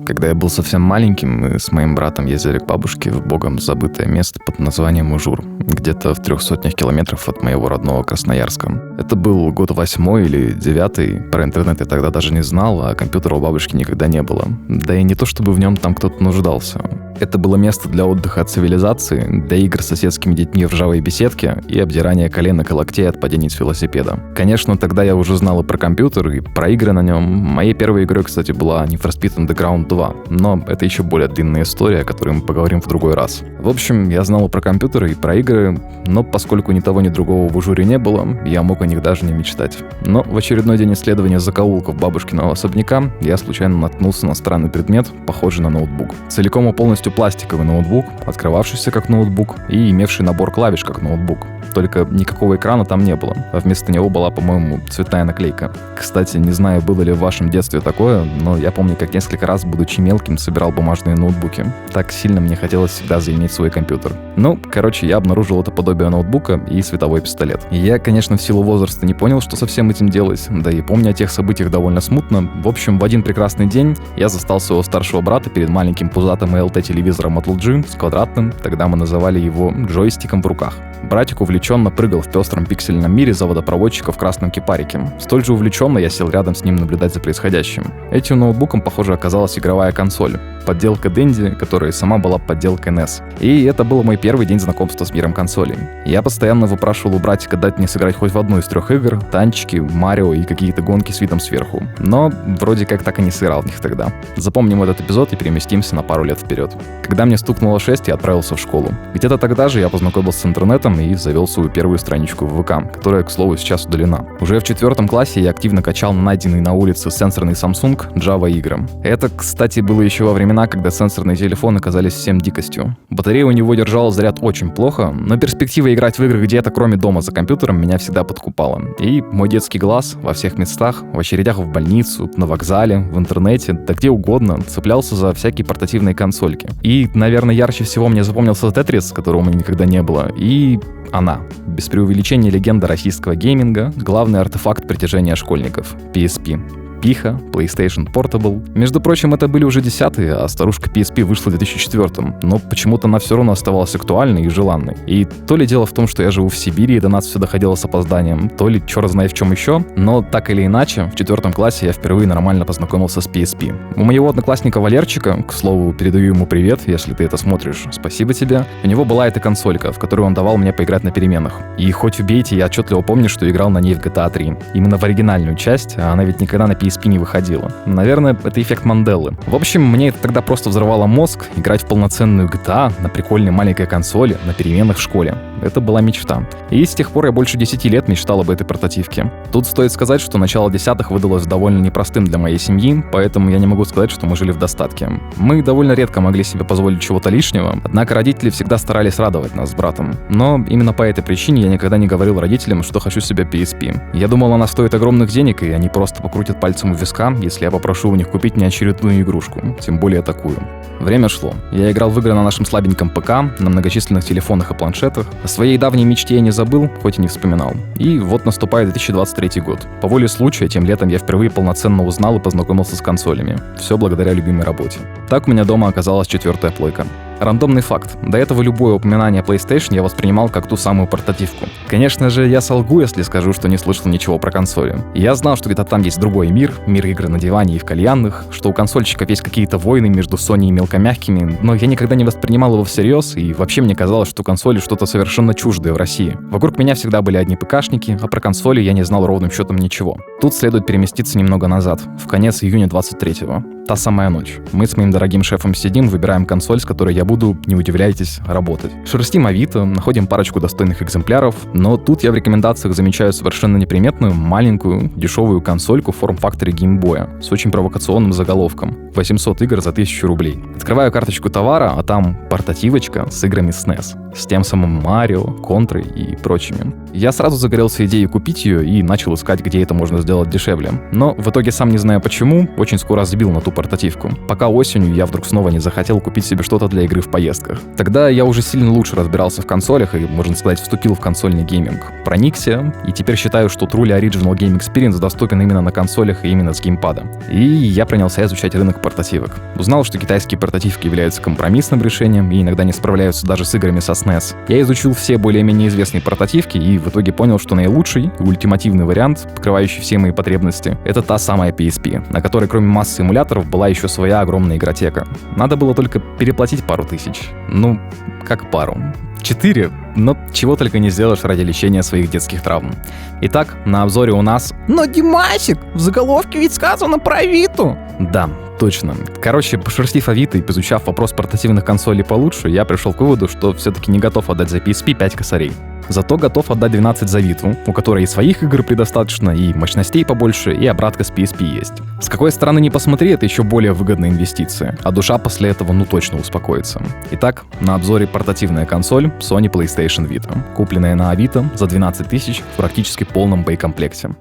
Когда я был совсем маленьким, мы с моим братом ездили к бабушке в богом забытое место под названием Ужур, где-то в 300 километров от моего родного Красноярска. Это был год 8 или 9, про интернет я тогда даже не знал, а компьютера у бабушки никогда не было. Да и не то чтобы в нем там кто-то нуждался. Это было место для отдыха от цивилизации, для игр с соседскими детьми в ржавой беседке и обдирания коленок и локтей от падений с велосипеда. Конечно, тогда я уже знал и про компьютер, и про игры на нем. Моей первой игрой, кстати, была Need for Speed Underground 2, но это еще более длинная история, о которой мы поговорим в другой раз. В общем, я знал и про компьютеры, и про игры, но поскольку ни того, ни другого в Ужуре не было, я мог о них даже не мечтать. Но в очередной день исследования закоулков бабушкиного особняка я случайно наткнулся на странный предмет, похожий на ноутбук. Целиком и полностью пластиковый ноутбук, открывавшийся как ноутбук и имевший набор клавиш как ноутбук. Только никакого экрана там не было, а вместо него была, по-моему, цветная наклейка. Кстати, не знаю, было ли в вашем детстве такое, но я помню, как несколько раз, будучи мелким, собирал бумажные ноутбуки. Так сильно мне хотелось всегда заиметь свой компьютер. Я обнаружил это подобие ноутбука и световой пистолет. И я, конечно, в силу возраста не понял, что со всем этим делать, да и помню о тех событиях довольно смутно. В общем, в один прекрасный день я застал своего старшего брата перед маленьким пузатым LT-телевизором от LG с квадратным, тогда мы называли его джойстиком в руках. Братик увлеченно прыгал в пестром пиксельном мире заводопроводчика в красном кипарике. Столь же увлеченно я сел рядом с ним наблюдать за происходящим. Этим ноутбуком, похоже, оказалась игровая консоль. Подделка Dendy, которая сама была подделкой NES. И это был мой первый день знакомства с миром консолей. Я постоянно выпрашивал у братика дать мне сыграть хоть в одну из 3 игр, танчики, Марио и какие-то гонки с видом сверху. Но вроде как так и не сыграл в них тогда. Запомним этот эпизод и переместимся на пару лет вперед. Когда мне стукнуло 6, я отправился в школу. Где-то тогда же я познакомился с интернетом и завел свою первую страничку в ВК, которая, к слову, сейчас удалена. Уже в 4 классе я активно качал на найденный на улице сенсорный Samsung Java игры. Это, кстати, было еще во времена, когда сенсорные телефоны казались всем дикостью. Батарея у него держала заряд очень плохо, но перспектива играть в игры где-то кроме дома за компьютером меня всегда подкупала. И мой детский глаз во всех местах, в очередях в больницу, на вокзале, в интернете, да где угодно, цеплялся за всякие портативные консольки. И, наверное, ярче всего мне запомнился Tetris, которого у меня никогда не было, и она. Без преувеличения легенда российского гейминга, главный артефакт притяжения школьников — PSP. Пиха, PlayStation Portable. Между прочим, это были уже 10-е, а старушка PSP вышла в 2004-м, но почему-то она все равно оставалась актуальной и желанной. И то ли дело в том, что я живу в Сибири, и до нас все доходило с опозданием, то ли черт знает в чем еще, но так или иначе, в 4 классе я впервые нормально познакомился с PSP. У моего одноклассника Валерчика, к слову, передаю ему привет, если ты это смотришь, спасибо тебе, у него была эта консолька, в которую он давал мне поиграть на переменах. И хоть убейте, я отчетливо помню, что играл на ней в GTA 3. Именно в оригинальную часть, а она ведь никогда на PSP не выходила. Наверное, это эффект Манделы. В общем, мне это тогда просто взорвало мозг, играть в полноценную GTA на прикольной маленькой консоли на переменах в школе. Это была мечта. И с тех пор я больше 10 лет мечтал об этой портативке. Тут стоит сказать, что начало 10-х выдалось довольно непростым для моей семьи, поэтому я не могу сказать, что мы жили в достатке. Мы довольно редко могли себе позволить чего-то лишнего, однако родители всегда старались радовать нас с братом. Но именно по этой причине я никогда не говорил родителям, что хочу себе PSP. Я думал, она стоит огромных денег, и они просто покрутят пальцем у виска, если я попрошу у них купить мне очередную игрушку, тем более такую. Время шло. Я играл в игры на нашем слабеньком ПК, на многочисленных телефонах и планшетах. О своей давней мечте я не забыл, хоть и не вспоминал. И вот наступает 2023 год. По воле случая, тем летом я впервые полноценно узнал и познакомился с консолями. Все благодаря любимой работе. Так у меня дома оказалась 4-я плойка. Рандомный факт. До этого любое упоминание PlayStation я воспринимал как ту самую портативку. Конечно же, я солгу, если скажу, что не слышал ничего про консоли. Я знал, что где-то там есть другой мир игр на диване и в кальянных, что у консольщиков есть какие-то войны между Sony и мелкомягкими, но я никогда не воспринимал его всерьез, и вообще мне казалось, что консоли что-то совершенно чуждое в России. Вокруг меня всегда были одни ПКшники, а про консоли я не знал ровным счетом ничего. Тут следует переместиться немного назад, в конец июня 23-го. Та самая ночь. Мы с моим дорогим шефом сидим, выбираем консоль, с которой я буду, не удивляйтесь, работать. Шерстим Авито, находим парочку достойных экземпляров, но тут я в рекомендациях замечаю совершенно неприметную, маленькую, дешевую консольку в форм-факторе геймбоя с очень провокационным заголовком: 800 игр за 1000 рублей. Открываю карточку товара, а там портативочка с играми SNES. с тем самым Марио, Контрой и прочими. Я сразу загорелся идеей купить ее и начал искать, где это можно сделать дешевле. Но в итоге, сам не зная почему, очень скоро забил на ту портативку. Пока осенью я вдруг снова не захотел купить себе что-то для игры в поездках. Тогда я уже сильно лучше разбирался в консолях и, можно сказать, вступил в консольный гейминг. Проникся, и теперь считаю, что truly original game experience доступен именно на консолях и именно с геймпада. И я принялся изучать рынок портативок. Узнал, что китайские портативки являются компромиссным решением и иногда не справляются даже с играми со SNES. Я изучил все более-менее известные портативки и в итоге понял, что наилучший и ультимативный вариант, покрывающий все мои потребности, это та самая PSP, на которой кроме массы эмуляторов была еще своя огромная игротека. Надо было только переплатить пару тысяч. Ну, как пару. 4, но чего только не сделаешь ради лечения своих детских травм. Итак, на обзоре у нас... Но, Димасик, в заголовке ведь сказано про Авито. Да, точно. Короче, пошерстив Авито и изучав вопрос портативных консолей получше, я пришел к выводу, что все-таки не готов отдать за PSP 5 косарей. Зато готов отдать 12 за Виту, у которой и своих игр предостаточно, и мощностей побольше, и обратка с PSP есть. С какой стороны не посмотри, это еще более выгодная инвестиция, а душа после этого точно успокоится. Итак, на обзоре портативная консоль Sony PlayStation Vita, купленная на Авито за 12 тысяч в практически полном боекомплекте.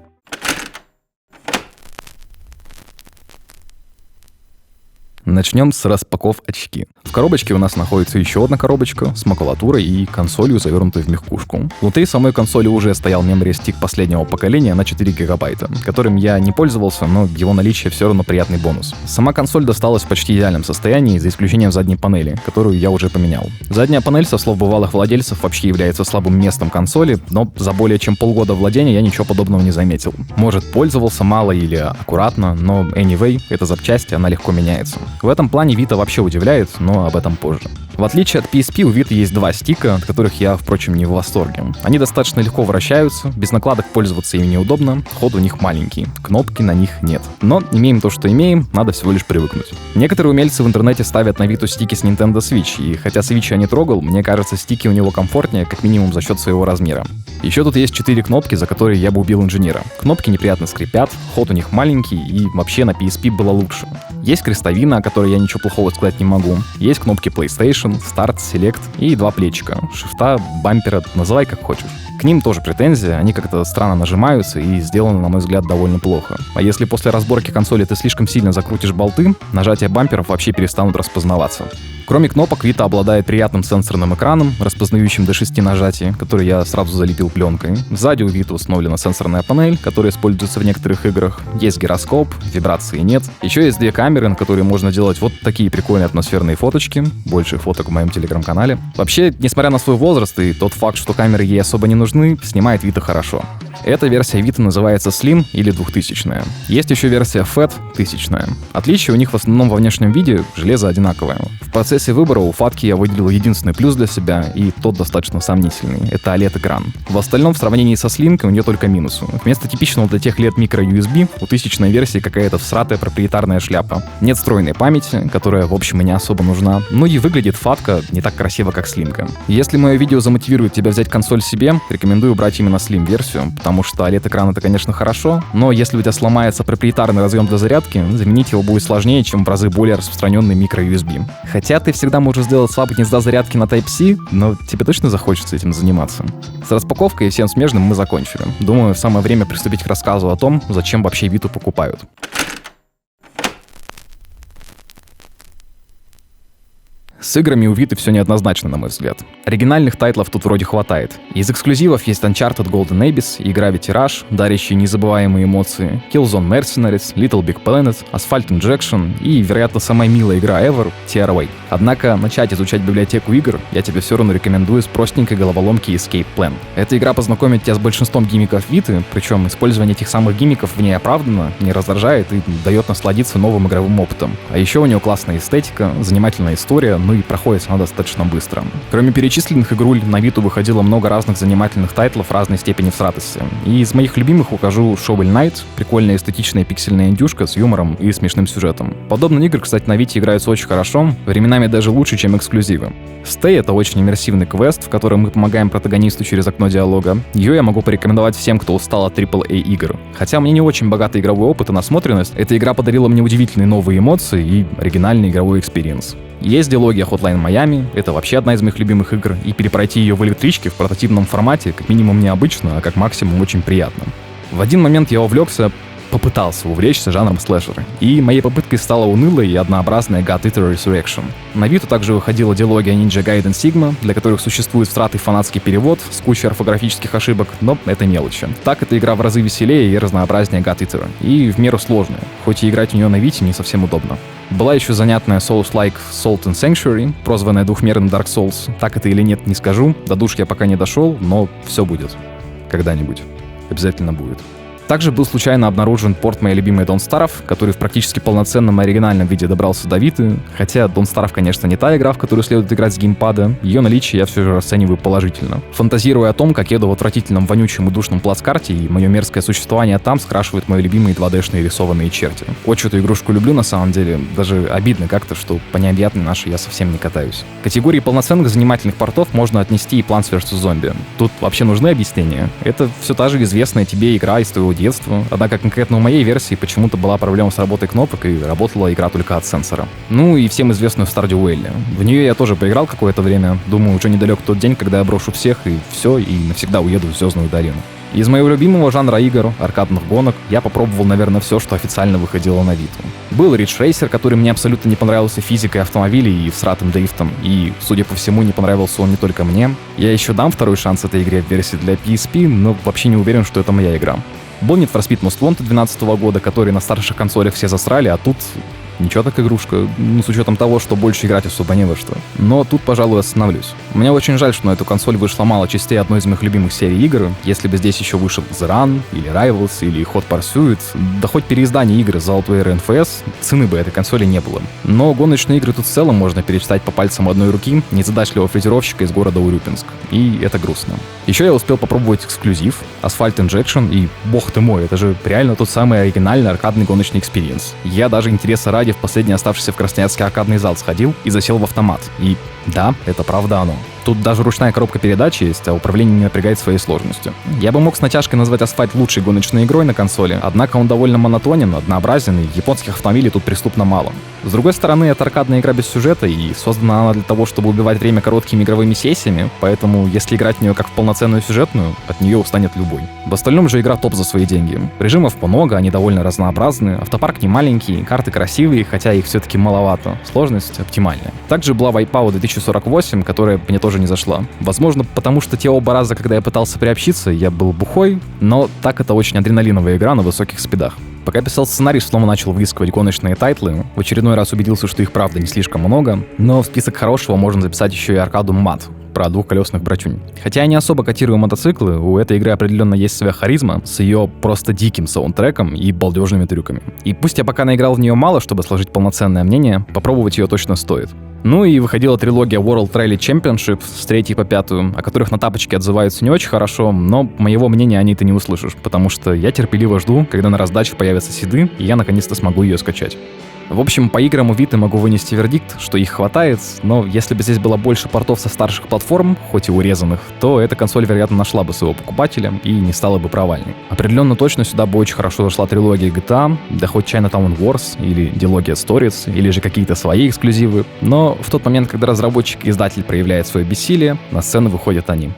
Начнем с распаковочки. В коробочке у нас находится еще одна коробочка с макулатурой и консолью, завернутой в мягкушку. Внутри самой консоли уже стоял memory stick последнего поколения на 4 гигабайта, которым я не пользовался, но его наличие все равно приятный бонус. Сама консоль досталась в почти идеальном состоянии, за исключением задней панели, которую я уже поменял. Задняя панель, со слов бывалых владельцев, вообще является слабым местом консоли, но за более чем полгода владения я ничего подобного не заметил. Может, пользовался мало или аккуратно, но anyway, это запчасти, она легко меняется. В этом плане Vita вообще удивляет, но об этом позже. В отличие от PSP, у Vita есть два стика, от которых я, впрочем, не в восторге. Они достаточно легко вращаются, без накладок пользоваться ими неудобно, ход у них маленький, кнопки на них нет. Но имеем то, что имеем, надо всего лишь привыкнуть. Некоторые умельцы в интернете ставят на Vita стики с Nintendo Switch, и хотя Switch я не трогал, мне кажется, стики у него комфортнее, как минимум за счет своего размера. Еще тут есть 4 кнопки, за которые я бы убил инженера. Кнопки неприятно скрипят, ход у них маленький, и вообще на PSP было лучше. Есть крестовина, о которой я ничего плохого сказать не могу. Есть кнопки PlayStation, Start, Select и 2 плечика, шифта, бампера, называй как хочешь. К ним тоже претензии, они как-то странно нажимаются и сделаны, на мой взгляд, довольно плохо. А если после разборки консоли ты слишком сильно закрутишь болты, нажатия бамперов вообще перестанут распознаваться. Кроме кнопок, Vita обладает приятным сенсорным экраном, распознающим до 6 нажатий, который я сразу залепил пленкой. Сзади у Vita установлена сенсорная панель, которая используется в некоторых играх. Есть гироскоп, вибрации нет. Еще есть 2 камеры, на которые можно делать вот такие прикольные атмосферные фоточки. Больше фоток в моем телеграм-канале. Вообще, несмотря на свой возраст и тот факт, что камеры ей особо не нужны, снимает Vita хорошо. Эта версия Vita называется Slim или 2000. Есть еще версия Fat 1000. Отличие у них в основном во внешнем виде, железо одинаковое. В процессе выбора у Фатки я выделил единственный плюс для себя, и тот достаточно сомнительный. Это OLED-экран. В остальном, в сравнении со Slim, у нее только минусы. Вместо типичного для тех лет микро-USB, у 1000 версии какая-то всратая проприетарная шляпа. Нет встроенной памяти, которая, в общем, и не особо нужна. Ну и выглядит Фатка не так красиво, как Slim. Если мое видео замотивирует тебя взять консоль себе, рекомендую брать именно Slim-версию, потому что OLED-экран это, конечно, хорошо, но если у тебя сломается проприетарный разъем для зарядки, заменить его будет сложнее, чем в разы более распространенный микро-USB. Хотя ты всегда можешь сделать слабый гнезда зарядки на Type-C, но тебе точно захочется этим заниматься. С распаковкой и всем смежным мы закончили. Думаю, самое время приступить к рассказу о том, зачем вообще Vita покупают. С играми у Vita все неоднозначно, на мой взгляд. Оригинальных тайтлов тут вроде хватает. Из эксклюзивов есть Uncharted Golden Abyss и Gravity Rush, дарящие незабываемые эмоции, Killzone Mercenaries, Little Big Planet, Asphalt Injection и, вероятно, самая милая игра ever — TRA. Однако начать изучать библиотеку игр я тебе все равно рекомендую с простенькой головоломки Escape Plan. Эта игра познакомит тебя с большинством гиммиков Vita, причем использование этих самых гиммиков в ней оправдано, не раздражает и дает насладиться новым игровым опытом. А еще у нее классная эстетика, занимательная история, ну и проходится она достаточно быстро. Кроме перечисленных игруль, на Vita выходило много разных занимательных тайтлов разной степени всратости. И из моих любимых укажу Shovel Knight, прикольная эстетичная пиксельная индюшка с юмором и смешным сюжетом. Подобные игры, кстати, на Vita играются очень хорошо, временами даже лучше, чем эксклюзивы. Stay — это очень иммерсивный квест, в котором мы помогаем протагонисту через окно диалога. Ее я могу порекомендовать всем, кто устал от AAA игр. Хотя у меня не очень богатый игровой опыт и насмотренность, эта игра подарила мне удивительные новые эмоции и оригинальный игровой экспириенс. Есть дилогия Hotline Miami, это вообще одна из моих любимых игр, и перепройти ее в электричке в портативном формате как минимум необычно, а как максимум очень приятно. В один момент я попытался увлечься жанром слэшера, и моей попыткой стала унылая и однообразная God Eater Resurrection. На Vita также выходила дилогия Ninja Gaiden Sigma, для которых существует всратый фанатский перевод с кучей орфографических ошибок, но это мелочи. Так, эта игра в разы веселее и разнообразнее God Eater, и в меру сложная, хоть и играть в нее на Vita не совсем удобно. Была еще занятная Souls-like Salt and Sanctuary, прозванная двухмерным Dark Souls. Так это или нет, не скажу, до душ я пока не дошел, но все будет. Когда-нибудь. Обязательно будет. Также был случайно обнаружен порт моей любимой Don't Starve, который в практически полноценном оригинальном виде добрался до Vita, хотя Don't Starve, конечно, не та игра, в которую следует играть с геймпада, ее наличие я все же расцениваю положительно. Фантазируя о том, как еду в отвратительном вонючем и душном плацкарте, и мое мерзкое существование там скрашивает мои любимые 2D-шные рисованные черти. Очень эту игрушку люблю на самом деле, даже обидно как-то, что по необъятной нашей я совсем не катаюсь. К категории полноценных занимательных портов можно отнести и Plants vs. Zombie. Тут вообще нужны объяснения? Это все та же известная тебе игра из твоего детства, однако конкретно у моей версии почему-то была проблема с работой кнопок и работала игра только от сенсора. Ну и всем известную Stardew Valley. В нее я тоже поиграл какое-то время, думаю, уже недалек тот день, когда я брошу всех и все, и навсегда уеду в Звездную долину. Из моего любимого жанра игр, аркадных гонок, я попробовал, наверное, все, что официально выходило на Vita. Был Ridge Racer, который мне абсолютно не понравился физикой автомобилей и всратым дрифтом, и, судя по всему, не понравился он не только мне. Я еще дам второй шанс этой игре в версии для PSP, но вообще не уверен, что это моя игра. Был Need for Speed Most Wanted 2012 года, который на старших консолях все засрали, а тут ничего так игрушка, с учетом того, что больше играть особо не во что. Но тут, пожалуй, остановлюсь. Мне очень жаль, что на эту консоль вышло мало частей одной из моих любимых серий игр. Если бы здесь еще вышел The Run, или Rivals, или Hot Pursuit, да хоть переиздание игры Zolotware NFS, цены бы этой консоли не было. Но гоночные игры тут в целом можно перечитать по пальцам одной руки незадачливого фрезеровщика из города Урюпинск. И это грустно. Еще я успел попробовать эксклюзив Asphalt Injection, и бог ты мой, это же реально тот самый оригинальный аркадный гоночный экспириенс. Я даже интереса ради в последний оставшийся в Красноярске аркадный зал сходил и засел в автомат. И да, это правда оно. Тут даже ручная коробка передач есть, а управление не напрягает своей сложностью. Я бы мог с натяжкой назвать Асфальт лучшей гоночной игрой на консоли, однако он довольно монотонен, однообразен, и японских автомобилей тут преступно мало. С другой стороны, это аркадная игра без сюжета, и создана она для того, чтобы убивать время короткими игровыми сессиями, поэтому если играть в нее как в полноценную сюжетную, от нее устанет любой. В остальном же игра топ за свои деньги. Режимов много, они довольно разнообразны, автопарк не маленький, карты красивые, хотя их все-таки маловато, сложность оптимальная. Также была Wipeout 2048, которая мне тоже не зашла. Возможно, потому что те оба раза, когда я пытался приобщиться, я был бухой, но так это очень адреналиновая игра на высоких спидах. Пока писал сценарий, снова начал выискивать гоночные тайтлы. В очередной раз убедился, что их правда не слишком много, но в список хорошего можно записать еще и аркаду МАД про двухколесных братюнь. Хотя я не особо котирую мотоциклы, у этой игры определенно есть своя харизма с ее просто диким саундтреком и балдежными трюками. И пусть я пока наиграл в нее мало, чтобы сложить полноценное мнение, попробовать ее точно стоит. Ну и выходила трилогия World Rally Championship с 3 по 5, о которых на тапочке отзываются не очень хорошо, но моего мнения о ней ты не услышишь, потому что я терпеливо жду, когда на раздаче появятся седы, и я наконец-то смогу ее скачать. В общем, по играм у Vita могу вынести вердикт, что их хватает, но если бы здесь было больше портов со старших платформ, хоть и урезанных, то эта консоль, вероятно, нашла бы своего покупателя и не стала бы провальной. Определенно точно сюда бы очень хорошо зашла трилогия GTA, да хоть Chinatown Wars, или дилогия Stories, или же какие-то свои эксклюзивы, но в тот момент, когда разработчик и издатель проявляют свое бессилие, на сцену выходят они.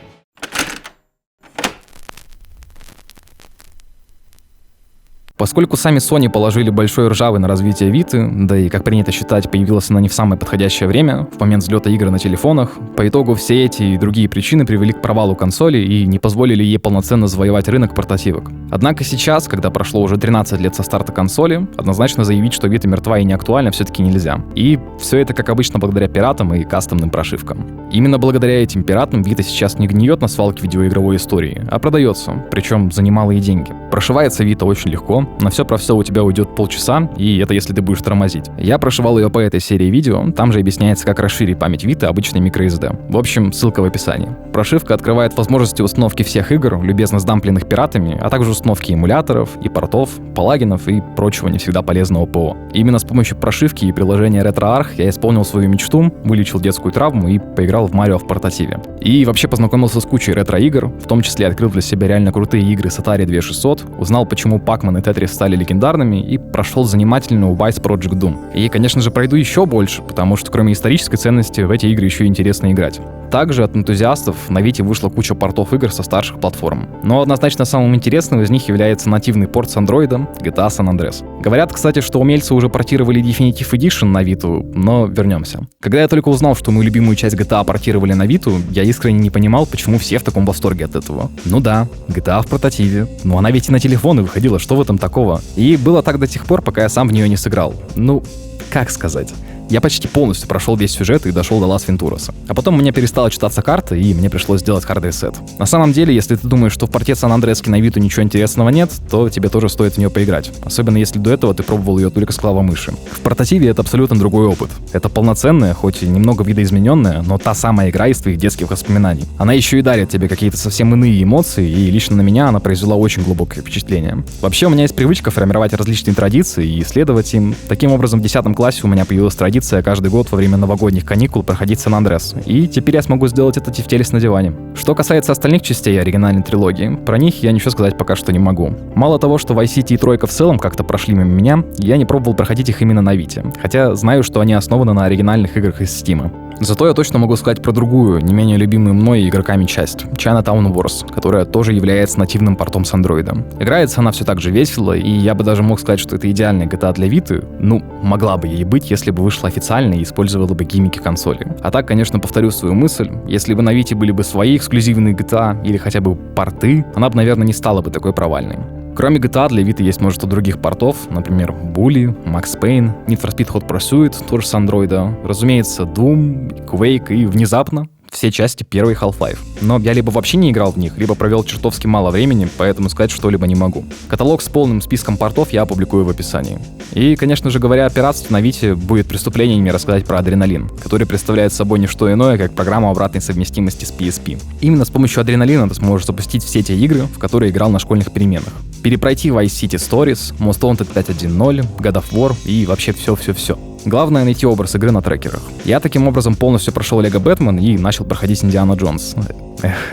Поскольку сами Sony положили большой ржавый на развитие Vita, да и, как принято считать, появилась она не в самое подходящее время, в момент взлета игр на телефонах, по итогу все эти и другие причины привели к провалу консоли и не позволили ей полноценно завоевать рынок портативок. Однако сейчас, когда прошло уже 13 лет со старта консоли, однозначно заявить, что Vita мертва и не актуальна, все-таки нельзя. И все это, как обычно, благодаря пиратам и кастомным прошивкам. Именно благодаря этим пиратам Vita сейчас не гниет на свалке видеоигровой истории, а продается, причем за немалые деньги. Прошивается Vita очень легко, на все про все у тебя уйдет полчаса, и это если ты будешь тормозить. Я прошивал ее по этой серии видео, там же объясняется, как расширить память Vita обычной microSD. В общем, ссылка в описании. Прошивка открывает возможности установки всех игр, любезно сдампленных пиратами, а также установки эмуляторов и портов, плагинов и прочего не всегда полезного ПО. Именно с помощью прошивки и приложения RetroArch я исполнил свою мечту, вылечил детскую травму и поиграл в Марио в портативе. И вообще познакомился с кучей ретро-игр, в том числе открыл для себя реально крутые игры с Atari 2600, узнал, почему Pac-Man и Tetris Антри стали легендарными и прошел занимательную Vice Project Doom. И, конечно же, пройду еще больше, потому что кроме исторической ценности в эти игры еще интересно играть. Также от энтузиастов на Vita вышла куча портов игр со старших платформ. Но однозначно самым интересным из них является нативный порт с андроида GTA San Andreas. Говорят, кстати, что умельцы уже портировали Definitive Edition на Vita, но вернемся. Когда я только узнал, что мою любимую часть GTA портировали на Vita, я искренне не понимал, почему все в таком восторге от этого. Ну да, GTA в портативе, но она ведь и на телефоны выходила, что в этом такого? И было так до тех пор, пока я сам в нее не сыграл. Ну, как сказать? Я почти полностью прошел весь сюжет и дошел до Лас Вентураса. А потом у меня перестала читаться карта, и мне пришлось сделать хард-ресет. На самом деле, если ты думаешь, что в порте Сан-Андреаски на Vita ничего интересного нет, то тебе тоже стоит в нее поиграть. Особенно если до этого ты пробовал ее только с клавомыши. В портативе это абсолютно другой опыт. Это полноценная, хоть и немного видоизмененная, но та самая игра из твоих детских воспоминаний. Она еще и дарит тебе какие-то совсем иные эмоции, и лично на меня она произвела очень глубокое впечатление. Вообще, у меня есть привычка формировать различные традиции и исследовать им. Таким образом, в 10 классе у меня появилась традиция каждый год во время новогодних каникул проходить Сан-Андреас. И теперь я смогу сделать это в теле с на диване. Что касается остальных частей оригинальной трилогии, про них я ничего сказать пока что не могу. Мало того, что Vice City и Тройка в целом как-то прошли мимо меня, я не пробовал проходить их именно на Vita. Хотя знаю, что они основаны на оригинальных играх из Steam. Зато я точно могу сказать про другую, не менее любимую мной игроками часть — Chinatown Wars, которая тоже является нативным портом с андроида. Играется она все так же весело, и я бы даже мог сказать, что это идеальная GTA для Vita. Ну, могла бы ей быть, если бы вышла официально и использовала бы гиммики консоли. А так, конечно, повторю свою мысль, если бы на Vita были бы свои эксклюзивные GTA или хотя бы порты, она бы, наверное, не стала бы такой провальной. Кроме GTA для Vita есть множество других портов, например, Bully, Max Payne, Need for Speed Hot Pursuit, тоже с андроида, разумеется, Doom, Quake и внезапно все части первой Half-Life. Но я либо вообще не играл в них, либо провел чертовски мало времени, поэтому сказать что-либо не могу. Каталог с полным списком портов я опубликую в описании. И, конечно же, говоря о пиратстве, на Vita будет преступлением не рассказать про Адреналин, который представляет собой не что иное, как программу обратной совместимости с PSP. Именно с помощью Адреналина ты сможешь запустить все те игры, в которые играл на школьных переменах. Перепройти Vice City Stories, Most Wanted 5.1.0, God of War и вообще все-все-все. Главное — найти образ игры на трекерах. Я таким образом полностью прошел Лего Бэтмен и начал проходить Индиана Джонс.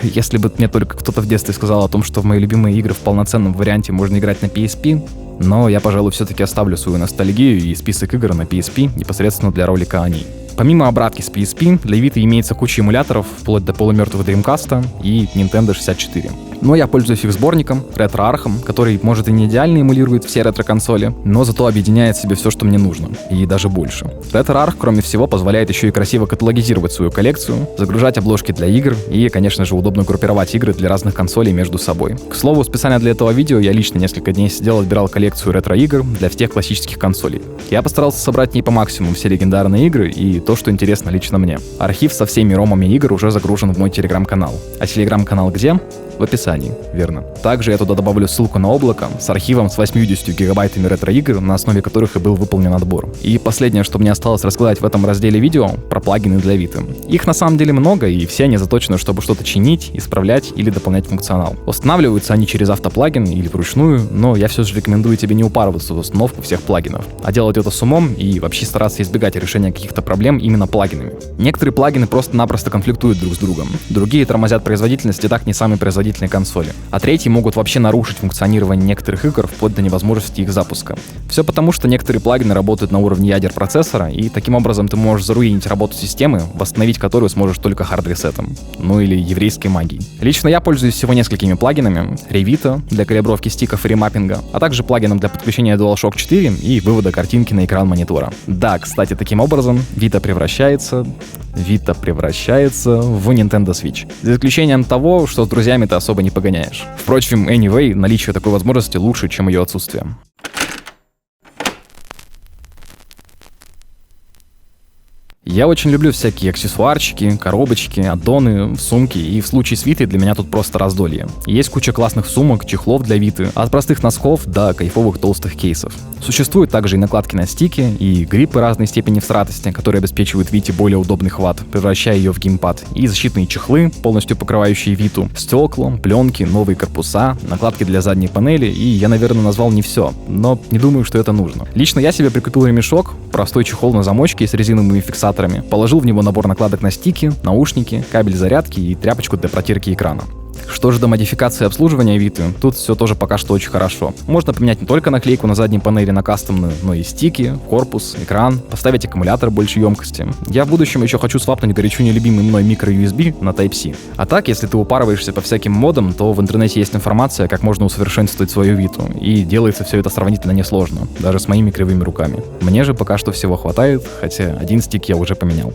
Если бы мне только кто-то в детстве сказал о том, что в мои любимые игры в полноценном варианте можно играть на PSP, но я, пожалуй, все-таки оставлю свою ностальгию и список игр на PSP непосредственно для ролика о ней. Помимо обратки с PSP, для Vita имеется куча эмуляторов, вплоть до полумертвого Dreamcast и Nintendo 64. Но я пользуюсь их сборником, RetroArch, который, может, и не идеально эмулирует все ретро-консоли, но зато объединяет в себе все, что мне нужно, и даже больше. RetroArch, кроме всего, позволяет еще и красиво каталогизировать свою коллекцию, загружать обложки для игр и, конечно же, удобно группировать игры для разных консолей между собой. К слову, специально для этого видео я лично несколько дней сидел, отбирал коллекцию ретро-игр для всех классических консолей. Я постарался собрать в ней по максимуму все легендарные игры и то, что интересно лично мне. Архив со всеми ромами игр уже загружен в мой телеграм-канал. А телеграм-канал где? В описании, верно. Также я туда добавлю ссылку на облако с архивом с 80 гигабайтами ретро-игр, на основе которых и был выполнен отбор. И последнее, что мне осталось рассказать в этом разделе видео, про плагины для Vita. Их на самом деле много, и все они заточены, чтобы что-то чинить, исправлять или дополнять функционал. Устанавливаются они через автоплагин или вручную, но я все же рекомендую тебе не упарываться в установку всех плагинов, а делать это с умом и вообще стараться избегать решения каких-то проблем именно плагинами. Некоторые плагины просто-напросто конфликтуют друг с другом, другие тормозят производительность и так не самые производительные консоли, а третьи могут вообще нарушить функционирование некоторых игр вплоть до невозможности их запуска. Все потому, что некоторые плагины работают на уровне ядер процессора, и таким образом ты можешь заруинить работу системы, восстановить которую сможешь только хард-ресетом. Ну или еврейской магией. Лично я пользуюсь всего несколькими плагинами: Revita для калибровки стиков и ремаппинга, а также плагином для подключения DualShock 4 и вывода картинки на экран монитора. Да, кстати, таким образом Vita превращается в Nintendo Switch. За исключением того, что с друзьями ты особо не погоняешь. Впрочем, anyway, наличие такой возможности лучше, чем ее отсутствие. Я очень люблю всякие аксессуарчики, коробочки, аддоны, сумки, и в случае с Vita для меня тут просто раздолье. Есть куча классных сумок, чехлов для Vita, от простых носков до кайфовых толстых кейсов. Существуют также и накладки на стики, и гриппы разной степени всратости, которые обеспечивают Vita более удобный хват, превращая ее в геймпад, и защитные чехлы, полностью покрывающие Vita, стекла, пленки, новые корпуса, накладки для задней панели, и я, наверное, назвал не все, но не думаю, что это нужно. Лично я себе прикупил ремешок, простой чехол на замочке с резиновыми фиксаторами, положил в него набор накладок на стики, наушники, кабель зарядки и тряпочку для протирки экрана. Что же до модификации и обслуживания Vita, тут все тоже пока что очень хорошо. Можно поменять не только наклейку на задней панели на кастомную, но и стики, корпус, экран, поставить аккумулятор большей емкости. Я в будущем еще хочу свапнуть горячо нелюбимый мной micro-USB на Type-C. А так, если ты упарываешься по всяким модам, то в интернете есть информация, как можно усовершенствовать свою Vita, и делается все это сравнительно несложно, даже с моими кривыми руками. Мне же пока что всего хватает, хотя один стик я уже поменял.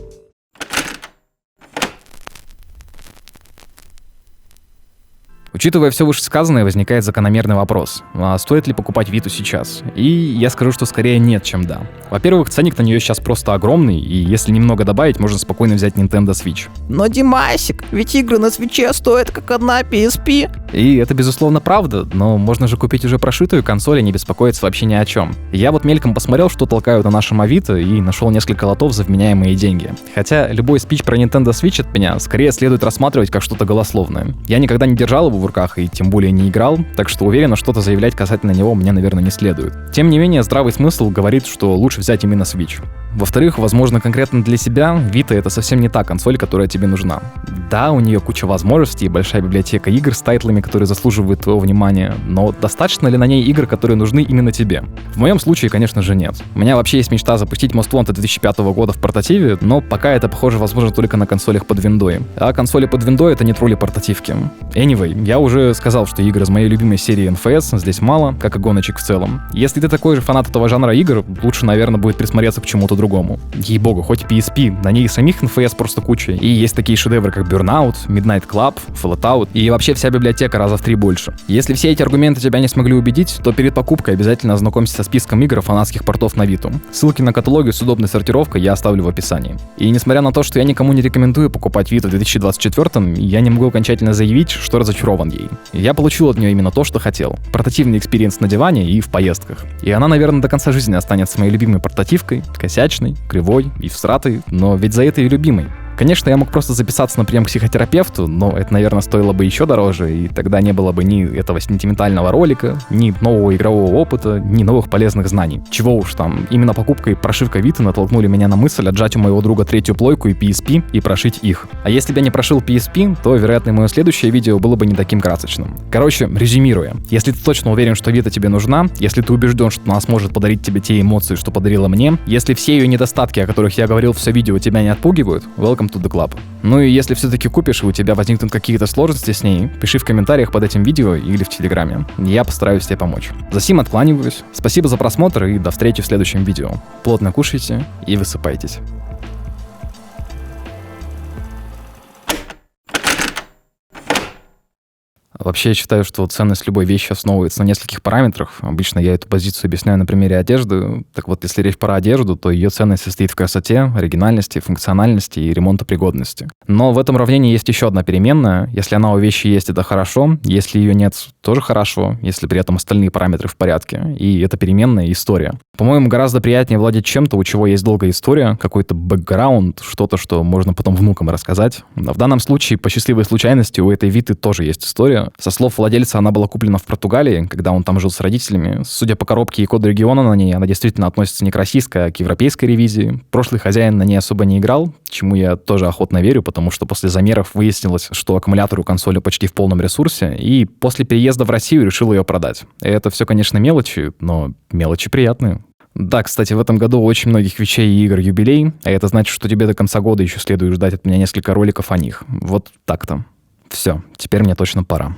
Учитывая все вышесказанное, возникает закономерный вопрос: а стоит ли покупать Виту сейчас? И я скажу, что скорее нет, чем да. Во-первых, ценник на нее сейчас просто огромный, и если немного добавить, можно спокойно взять Nintendo Switch. Но, Димасик, ведь игры на свитче стоят как одна PSP. И это безусловно правда, но можно же купить уже прошитую консоль и не беспокоиться вообще ни о чем. Я вот мельком посмотрел, что толкают на нашем Авито, и нашел несколько лотов за вменяемые деньги. Хотя любой спич про Nintendo Switch от меня скорее следует рассматривать как что-то голословное. Я никогда не держал его в руках и тем более не играл, так что уверенно что-то заявлять касательно него мне, наверное, не следует. Тем не менее, здравый смысл говорит, что лучше взять именно Switch. Во-вторых, возможно, конкретно для себя Vita — это совсем не та консоль, которая тебе нужна. Да, у нее куча возможностей и большая библиотека игр с тайтлами, которые заслуживают твоего внимания, но достаточно ли на ней игр, которые нужны именно тебе? В моем случае, конечно же, нет. У меня вообще есть мечта запустить Most Wanted 2005 года в портативе, но пока это, похоже, возможно только на консолях под виндой. А консоли под виндой — это не тролли портативки. Anyway, я уже сказал, что игр из моей любимой серии NFS здесь мало, как и гоночек в целом. Если ты такой же фанат этого жанра игр, лучше, наверное, будет присмотреться к чему-то другому. Ей-богу, хоть PSP, на ней самих NFS просто куча. И есть такие шедевры, как Burnout, Midnight Club, Fallout, и вообще вся библиотека раза в 3 больше. Если все эти аргументы тебя не смогли убедить, то перед покупкой обязательно ознакомься со списком игр фанатских портов на Vita. Ссылки на каталоги с удобной сортировкой я оставлю в описании. И несмотря на то, что я никому не рекомендую покупать Vita в 2024, я не могу окончательно заявить, что разочарован ей. Я получил от нее именно то, что хотел. Портативный экспириенс на диване и в поездках. И она, наверное, до конца жизни останется моей любимой портативкой, косячной, кривой и всратой, но ведь за это и любимой. Конечно, я мог просто записаться на прием к психотерапевту, но это, наверное, стоило бы еще дороже, и тогда не было бы ни этого сентиментального ролика, ни нового игрового опыта, ни новых полезных знаний. Чего уж там, именно покупка и прошивка Vita натолкнули меня на мысль отжать у моего друга третью плойку и PSP и прошить их. А если бы я не прошил PSP, то, вероятно, мое следующее видео было бы не таким красочным. Короче, резюмируя, если ты точно уверен, что Vita тебе нужна, если ты убежден, что она сможет подарить тебе те эмоции, что подарила мне, если все ее недостатки, о которых я говорил все видео, тебя не отпугивают, welcome to the club. Ну и если все-таки купишь, и у тебя возникнут какие-то сложности с ней, пиши в комментариях под этим видео или в Телеграме. Я постараюсь тебе помочь. За сим откланиваюсь. Спасибо за просмотр и до встречи в следующем видео. Плотно кушайте и высыпайтесь. Вообще, я считаю, что ценность любой вещи основывается на нескольких параметрах. Обычно я эту позицию объясняю на примере одежды. Так вот, если речь про одежду, то ее ценность состоит в красоте, оригинальности, функциональности и ремонтопригодности. Но в этом уравнении есть еще одна переменная. Если она у вещи есть, это хорошо. Если ее нет, тоже хорошо, если при этом остальные параметры в порядке. И эта переменная — история. По-моему, гораздо приятнее владеть чем-то, у чего есть долгая история, какой-то бэкграунд, что-то, что можно потом внукам рассказать. В данном случае, по счастливой случайности, у этой Виты тоже есть история. Со слов владельца, она была куплена в Португалии, когда он там жил с родителями. Судя по коробке и коду региона на ней, она действительно относится не к российской, а к европейской ревизии. Прошлый хозяин на ней особо не играл, чему я тоже охотно верю, потому что после замеров выяснилось, что аккумулятор у консоли почти в полном ресурсе, и после переезда в Россию решил ее продать. И это все, конечно, мелочи, но мелочи приятные. Да, кстати, в этом году у очень многих вещей и игр юбилей, а это значит, что тебе до конца года еще следует ждать от меня несколько роликов о них. Вот так-то. Все, теперь мне точно пора.